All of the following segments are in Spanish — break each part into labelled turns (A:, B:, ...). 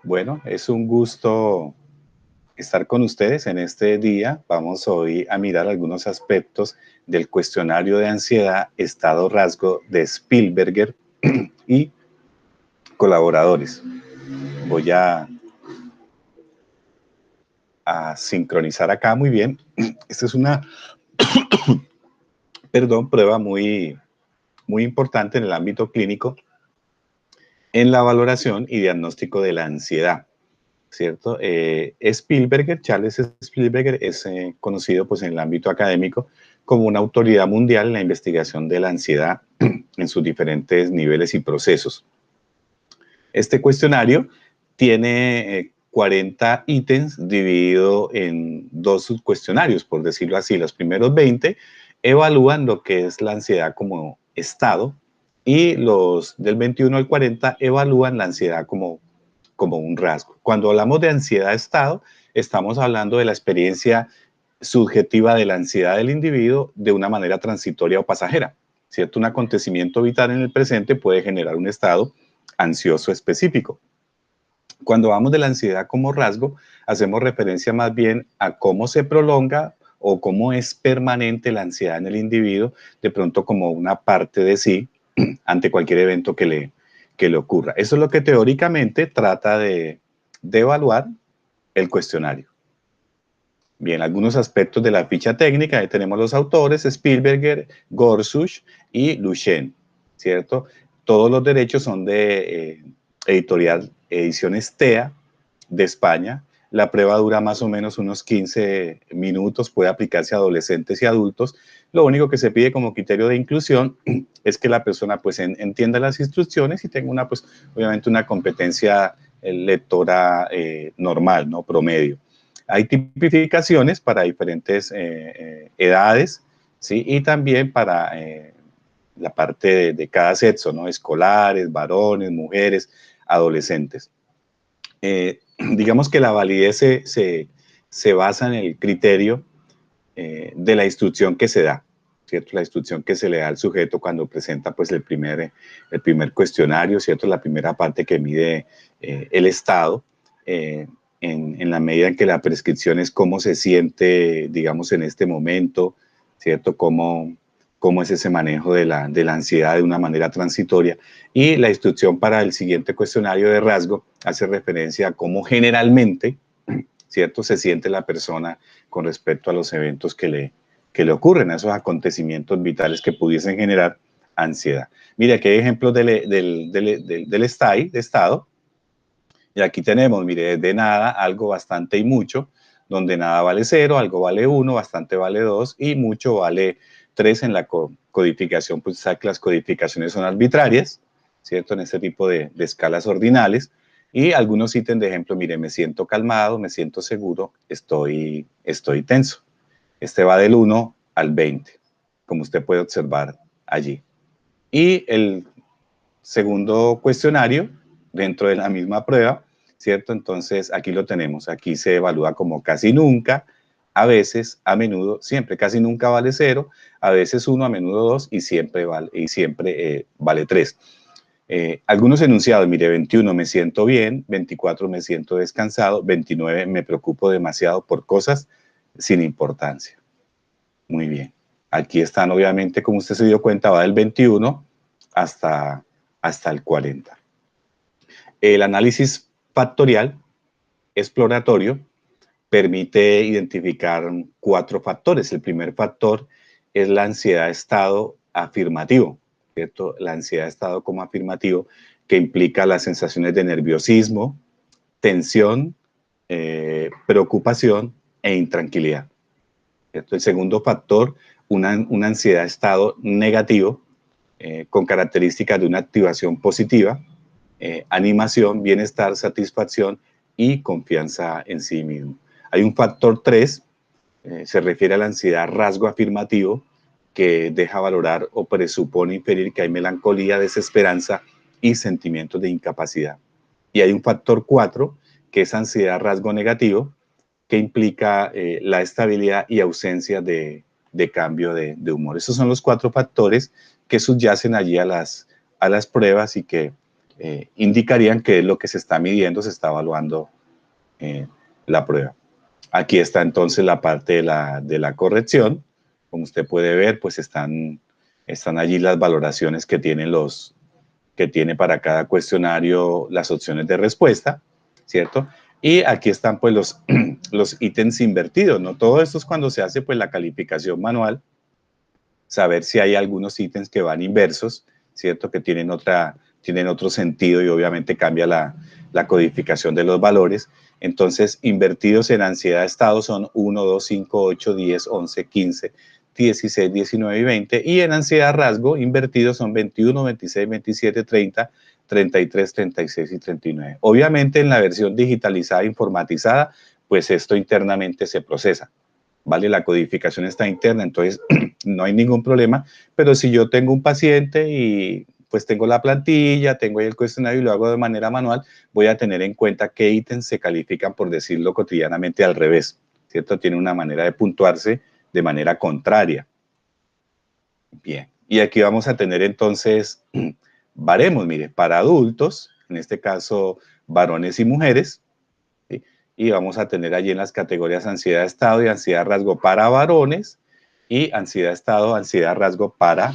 A: Bueno, es un gusto estar con ustedes en este día. Vamos hoy a mirar algunos aspectos del cuestionario de ansiedad, estado rasgo de Spielberger y colaboradores. Voy a sincronizar acá muy bien. Esta es una, prueba muy importante en el ámbito clínico en la valoración y diagnóstico de la ansiedad. ¿Cierto? Spielberger, Charles Spielberger, es conocido pues, en el ámbito académico como una autoridad mundial en la investigación de la ansiedad en sus diferentes niveles y procesos. Este cuestionario tiene 40 ítems dividido en dos subcuestionarios, por decirlo así. Los primeros 20 evalúan lo que es la ansiedad como estado y los del 21 al 40 evalúan la ansiedad como un rasgo. Cuando hablamos de ansiedad-estado, estamos hablando de la experiencia subjetiva de la ansiedad del individuo de una manera transitoria o pasajera, ¿cierto? Un acontecimiento vital en el presente puede generar un estado ansioso específico. Cuando hablamos de la ansiedad como rasgo, hacemos referencia más bien a cómo se prolonga o cómo es permanente la ansiedad en el individuo, de pronto como una parte de sí ante cualquier evento que le ocurra. Eso es lo que teóricamente trata de evaluar el cuestionario. Bien, algunos aspectos de la ficha técnica, ahí tenemos los autores, Spielberger, Gorsuch y Luchen, ¿cierto? Todos los derechos son de editorial Ediciones TEA de España. La prueba dura más o menos unos 15 minutos, puede aplicarse a adolescentes y adultos. Lo único que se pide como criterio de inclusión es que la persona pues entienda las instrucciones y tenga una pues obviamente una competencia lectora normal, ¿no? Promedio. Hay tipificaciones para diferentes edades, ¿sí? Y también para la parte de cada sexo, ¿no? Escolares, varones, mujeres, adolescentes. Digamos que la validez se basa en el criterio de la instrucción que se da, ¿cierto? La instrucción que se le da al sujeto cuando presenta pues, el primer cuestionario, ¿cierto? La primera parte que mide el estado, en la medida en que la prescripción es cómo se siente, digamos, en este momento, ¿cierto? Cómo es ese manejo de la ansiedad de una manera transitoria. Y la instrucción para el siguiente cuestionario de rasgo hace referencia a cómo generalmente, ¿cierto?, se siente la persona con respecto a los eventos que le ocurren, a esos acontecimientos vitales que pudiesen generar ansiedad. Mire, aquí hay ejemplos del estado, y aquí tenemos, mire, de nada, algo, bastante y mucho, donde nada vale 0, algo vale 1, bastante vale 2 y mucho vale 3 en la codificación, pues sabe que las codificaciones son arbitrarias, ¿cierto? En este tipo de escalas ordinales. Y algunos ítems de ejemplo, mire, me siento calmado, me siento seguro, estoy tenso. Este va del 1 al 20, como usted puede observar allí. Y el segundo cuestionario, dentro de la misma prueba, ¿cierto? Entonces, aquí lo tenemos. Aquí se evalúa como casi nunca, a veces, a menudo, siempre. Casi nunca vale 0, a veces 1, a menudo 2 y siempre vale 3. Algunos enunciados, mire, 21 me siento bien, 24 me siento descansado, 29 me preocupo demasiado por cosas sin importancia. Muy bien. Aquí están, obviamente, como usted se dio cuenta, va del 21 hasta el 40. El análisis factorial exploratorio permite identificar 4 factores. El primer factor es la ansiedad-estado afirmativo, ¿cierto? La ansiedad-estado como afirmativo, que implica las sensaciones de nerviosismo, tensión, preocupación e intranquilidad, ¿cierto? El segundo factor, una ansiedad-estado negativo, con características de una activación positiva, animación, bienestar, satisfacción y confianza en sí mismo. Hay un factor 3, se refiere a la ansiedad rasgo afirmativo, que deja valorar o presupone inferir que hay melancolía, desesperanza y sentimientos de incapacidad. Y hay un factor 4, que es ansiedad rasgo negativo, que implica la estabilidad y ausencia de cambio de humor. Esos son los 4 factores que subyacen allí a las pruebas y que indicarían que es lo que se está midiendo, se está evaluando la prueba. Aquí está entonces la parte de la corrección. Como usted puede ver, pues están allí las valoraciones que tiene para cada cuestionario las opciones de respuesta, ¿cierto? Y aquí están pues los ítems invertidos, ¿no? Todo esto es cuando se hace pues la calificación manual, saber si hay algunos ítems que van inversos, ¿cierto? Que tienen otro sentido y obviamente cambia la codificación de los valores. Entonces, invertidos en ansiedad de estado son 1, 2, 5, 8, 10, 11, 15, 16, 19 y 20. Y en ansiedad rasgo, invertidos son 21, 26, 27, 30, 33, 36 y 39. Obviamente, en la versión digitalizada, informatizada, pues esto internamente se procesa, ¿vale? La codificación está interna, entonces no hay ningún problema, pero si yo tengo un paciente y pues tengo la plantilla, tengo ahí el cuestionario y lo hago de manera manual, voy a tener en cuenta qué ítems se califican, por decirlo cotidianamente, al revés, ¿cierto? Tiene una manera de puntuarse de manera contraria. Bien, y aquí vamos a tener entonces baremos, mire, para adultos, en este caso varones y mujeres, ¿sí? Y vamos a tener allí en las categorías ansiedad de estado y ansiedad rasgo para varones y ansiedad de estado, ansiedad rasgo para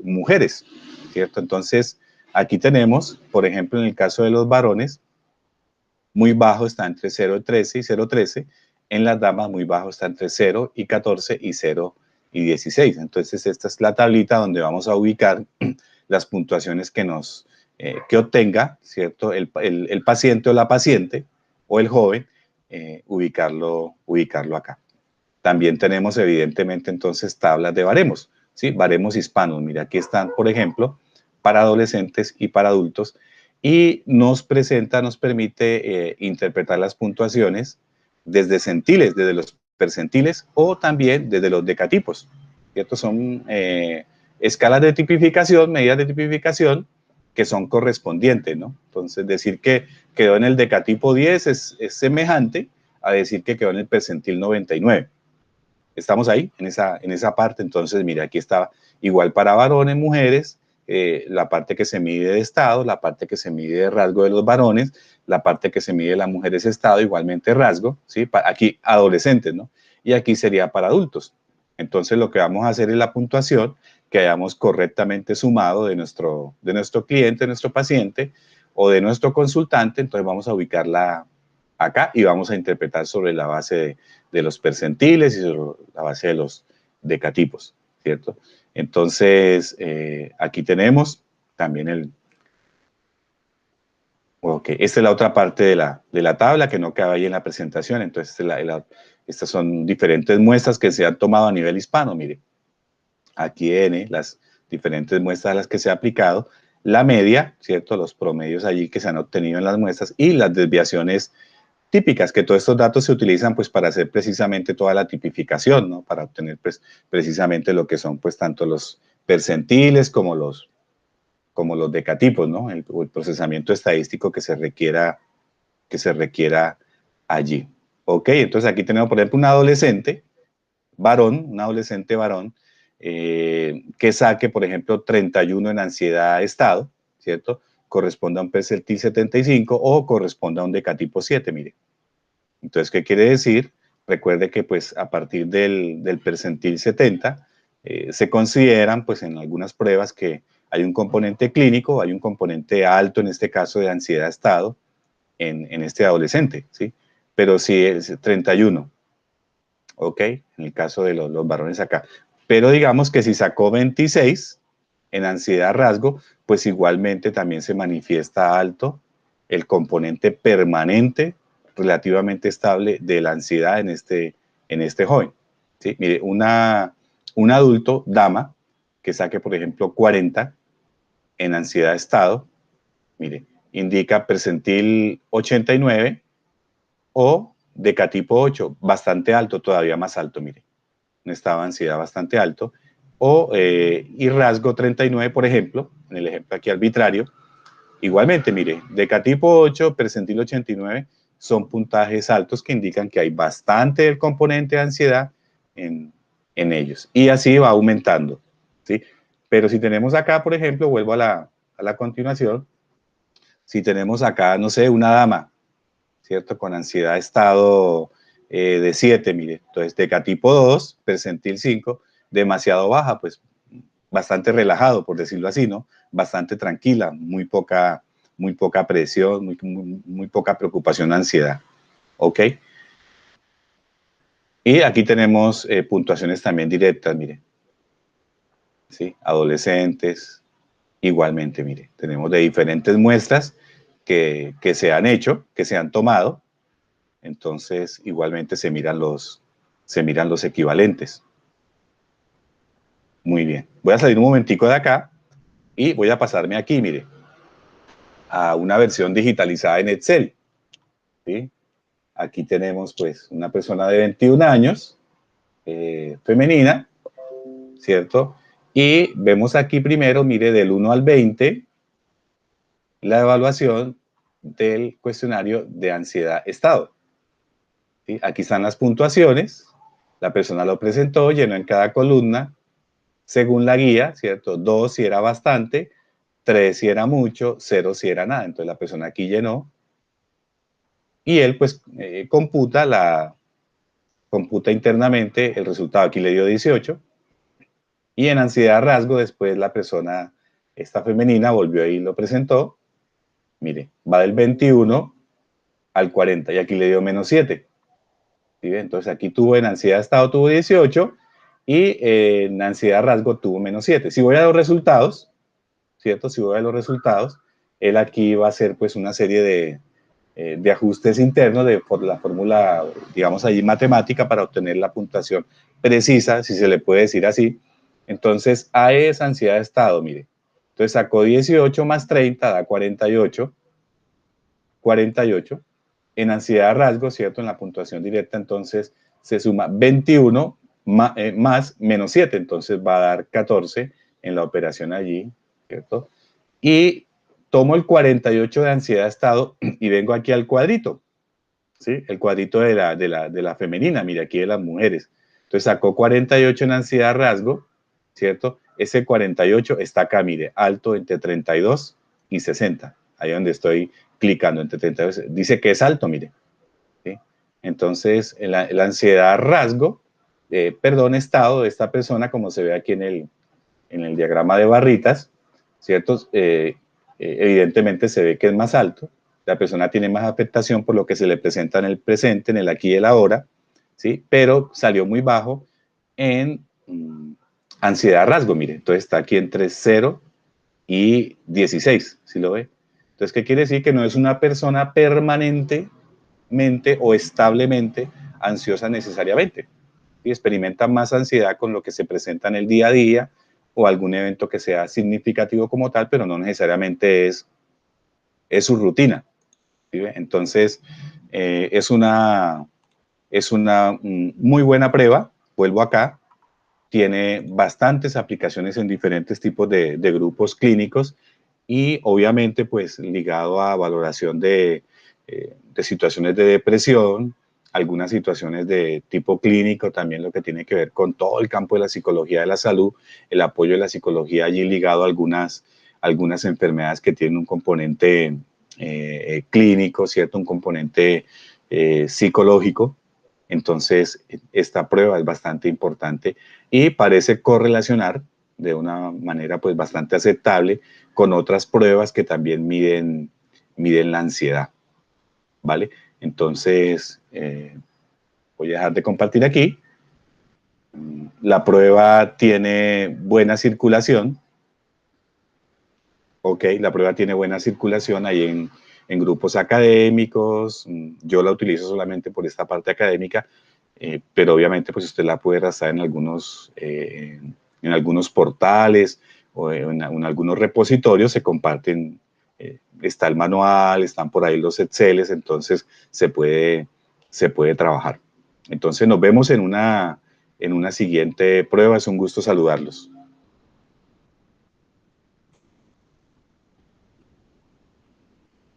A: mujeres, ¿cierto? Entonces, aquí tenemos, por ejemplo, en el caso de los varones, muy bajo está entre 0 y 13 y 0,13. En las damas, muy bajo está entre 0 y 14 y 0 y 16. Entonces, esta es la tablita donde vamos a ubicar las puntuaciones que obtenga, ¿cierto? El paciente o la paciente o el joven, ubicarlo acá. También tenemos, evidentemente, entonces, tablas de baremos, ¿sí? Baremos hispanos. Mira, aquí están, por ejemplo, para adolescentes y para adultos, y nos permite interpretar las puntuaciones desde centiles, desde los percentiles o también desde los decatipos, ¿cierto? Son escalas de tipificación, medidas de tipificación que son correspondientes, ¿no? Entonces, decir que quedó en el decatipo 10 es semejante a decir que quedó en el percentil 99. Estamos ahí, en esa parte. Entonces, mira, aquí está igual para varones, mujeres, la parte que se mide de estado, la parte que se mide de rasgo de los varones, la parte que se mide de las mujeres estado, igualmente rasgo, ¿sí? Aquí adolescentes, ¿no? Y aquí sería para adultos. Entonces, lo que vamos a hacer es la puntuación que hayamos correctamente sumado de nuestro cliente, de nuestro paciente o de nuestro consultante. Entonces, vamos a ubicarla acá y vamos a interpretar sobre la base de los percentiles y sobre la base de los decatipos, ¿cierto? Entonces, aquí tenemos también ok, esta es la otra parte de la tabla que no queda ahí en la presentación. Entonces, estas son diferentes muestras que se han tomado a nivel hispano. Mire, aquí N, las diferentes muestras a las que se ha aplicado, la media, ¿cierto? Los promedios allí que se han obtenido en las muestras y las desviaciones típicas, que todos estos datos se utilizan pues para hacer precisamente toda la tipificación, ¿no? Para obtener pues precisamente lo que son pues tanto los percentiles como los decatipos, ¿no? El procesamiento estadístico que se requiera allí. Ok, entonces aquí tenemos por ejemplo un adolescente varón, que saque por ejemplo 31 en ansiedad estado, ¿cierto? Corresponde a un percentil 75 o corresponde a un decatipo 7, mire. Entonces, ¿qué quiere decir? Recuerde que pues a partir del percentil 70 se consideran pues en algunas pruebas que hay un componente clínico, hay un componente alto, en este caso de ansiedad estado, en este adolescente, ¿sí? Pero si es 31, ¿ok? En el caso de los varones acá. Pero digamos que si sacó 26 en ansiedad rasgo, pues igualmente también se manifiesta alto el componente permanente relativamente estable de la ansiedad en este joven. ¿Sí? Mire, un adulto, dama, que saque, por ejemplo, 40 en ansiedad estado, mire, indica percentil 89 o decatipo 8, bastante alto, todavía más alto, mire, un estado de ansiedad bastante alto, y rasgo 39, por ejemplo, en el ejemplo aquí arbitrario, igualmente, mire, decatipo 8, percentil 89, son puntajes altos que indican que hay bastante del componente de ansiedad en ellos. Y así va aumentando, ¿sí? Pero si tenemos acá, por ejemplo, vuelvo a la continuación, Si tenemos acá, no sé, una dama, ¿cierto? Con ansiedad estado de 7, mire. Entonces, TK tipo 2, percentil 5, demasiado baja, pues bastante relajado, por decirlo así, ¿no? Bastante tranquila, muy poca presión, muy poca preocupación, ansiedad. ¿Ok? Y aquí tenemos puntuaciones también directas, mire. ¿Sí? Adolescentes, igualmente, mire. Tenemos de diferentes muestras que se han hecho, que se han tomado. Entonces, igualmente se miran los equivalentes. Muy bien. Voy a salir un momentico de acá y voy a pasarme aquí, mire, a una versión digitalizada en Excel. ¿Sí? Aquí tenemos, pues, una persona de 21 años, femenina, ¿cierto? Y vemos aquí primero, mire, del 1 al 20, la evaluación del cuestionario de ansiedad-estado. ¿Sí? Aquí están las puntuaciones. La persona lo presentó, llenó en cada columna según la guía, ¿cierto? 2 si era bastante, 3 si era mucho, 0 si era nada. Entonces la persona aquí llenó y él pues computa internamente el resultado. Aquí le dio 18 y en ansiedad rasgo después la persona, esta femenina, volvió y lo presentó. Mire, va del 21 al 40 y aquí le dio menos 7. ¿Sí? Entonces aquí tuvo en ansiedad estado tuvo 18 y en ansiedad rasgo tuvo menos 7. Si voy a los resultados, ¿cierto? Si voy a los resultados, él aquí va a hacer pues una serie de ajustes internos por la fórmula, digamos allí matemática, para obtener la puntuación precisa, si se le puede decir así. Entonces, A es ansiedad de estado, mire. Entonces sacó 18 más 30, da 48. 48. En ansiedad de rasgo, ¿cierto? En la puntuación directa, entonces se suma 21 más menos 7, entonces va a dar 14 en la operación allí, ¿cierto? Y tomo el 48 de ansiedad de estado y vengo aquí al cuadrito, ¿sí? El cuadrito de la femenina, mire, aquí de las mujeres. Entonces sacó 48 en ansiedad rasgo, ¿cierto? Ese 48 está acá, mire, alto entre 32 y 60. Ahí donde estoy clicando, entre 32. Dice que es alto, mire. ¿Sí? Entonces, la ansiedad rasgo, estado de esta persona, como se ve aquí en el diagrama de barritas, ¿cierto? Evidentemente se ve que es más alto, la persona tiene más afectación por lo que se le presenta en el presente, en el aquí y el ahora, ¿sí? Pero salió muy bajo en ansiedad rasgo, mire, entonces está aquí entre 0 y 16, ¿sí lo ve? Entonces, ¿qué quiere decir? Que no es una persona permanentemente o establemente ansiosa necesariamente. Y experimenta más ansiedad con lo que se presenta en el día a día o algún evento que sea significativo como tal, pero no necesariamente es su rutina. ¿Sí? Entonces, es una muy buena prueba. Vuelvo acá. Tiene bastantes aplicaciones en diferentes tipos de grupos clínicos y obviamente pues ligado a valoración de situaciones de depresión, algunas situaciones de tipo clínico, también lo que tiene que ver con todo el campo de la psicología de la salud, el apoyo de la psicología allí ligado a algunas enfermedades que tienen un componente clínico, ¿cierto? Un componente psicológico. Entonces, esta prueba es bastante importante y parece correlacionar de una manera pues bastante aceptable con otras pruebas que también miden la ansiedad, ¿vale? Entonces, voy a dejar de compartir aquí. La prueba tiene buena circulación. Ok, la prueba tiene buena circulación ahí en grupos académicos. Yo la utilizo solamente por esta parte académica, pero obviamente pues usted la puede rastrear en algunos portales o en algunos repositorios, se comparten, está el manual, están por ahí los Exceles, entonces se puede trabajar. Entonces nos vemos en una siguiente prueba, es un gusto saludarlos.